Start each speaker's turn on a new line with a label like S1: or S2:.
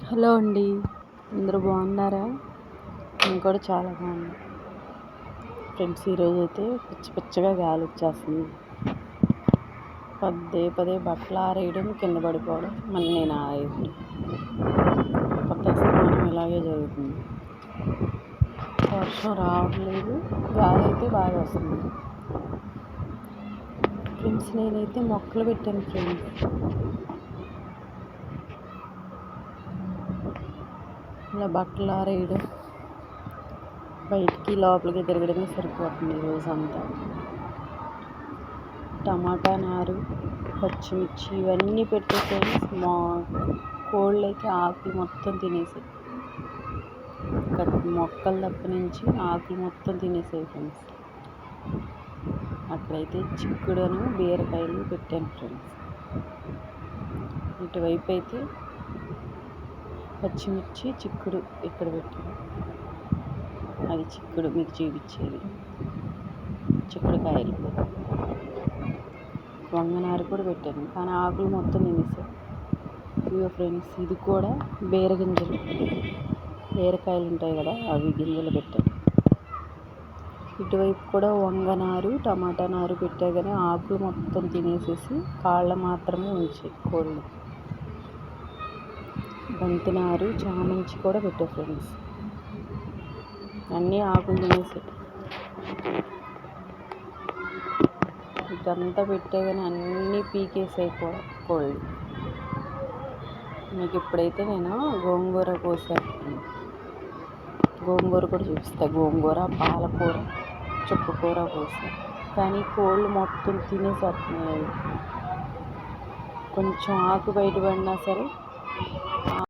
S1: Hello అండి, అందరూ బాగున్నారా? నేను కూడా చాలా బాగున్నా ఫ్రెండ్స్. ఈరోజు అయితే పిచ్చి పిచ్చగా గాలి వచ్చేస్తుంది. పదే పదే బట్టలు ఆరేయడం, కింద పడిపోవడం, మళ్ళీ నేను ఆరేయడం, కొత్త స్థానం ఇలాగే జరుగుతుంది. వర్షం రావట్లేదు, గాలి అయితే బాగా వస్తుంది. ఫ్రెండ్స్, నేనైతే మొక్కలు పెట్టాను ఫ్రెండ్స్. ఇలా బట్టలు ఆరేయడం, బయటికి లోపలికి తిరగడమే సరిపోతుంది రోజంతా. టమాటా నారు, పచ్చిమిర్చి ఇవన్నీ పెట్టే ఫ్రెండ్స్. మా కోళ్ళు అయితే ఆకులు మొత్తం తినేసాయి. మొక్కల దగ్గర నుంచి ఆకులు మొత్తం తినేసాయి ఫ్రెండ్స్. అక్కడైతే చిక్కుడును బీరకాయలు పెట్టాను ఫ్రెండ్స్. ఇటువైపు అయితే పచ్చిమిర్చి, చిక్కుడు ఇక్కడ పెట్టాను. అది చిక్కుడు మీకు చూపించేది. చిక్కుడుకాయలు, వంగనారు కూడా పెట్టాను, కానీ ఆకులు మొత్తం తినేసాయి. ఇదిగో ఫ్రెండ్స్, ఇది కూడా బీరగింజలు, బీరకాయలు ఉంటాయి కదా, అవి గింజలు పెట్టాను. ఇటువైపు కూడా వంగనారు, టమాటా నారు పెట్టా, కానీ ఆకులు మొత్తం తినేసేసి కాళ్ళ మాత్రమే ఉంచాయి కోళ్ళు. బంతి నారు, చామంతి కూడా పెట్టా ఫ్రెండ్స్. అన్నీ ఆకులు తినేసాయి. ఇదంతా పెట్టా, కానీ అన్నీ పీకేసాయి కోళ్ళు. మీకు ఇప్పుడైతే నేను గోంగూర కోసాను. గోంగూర కూడా చూపిస్తా. గోంగూర, పాలకూర, చుక్కకూర కోసాను, కానీ కోళ్ళు మొత్తం తినేసేస్తున్నాయి. కొంచెం ఆకు బయటపడినా సరే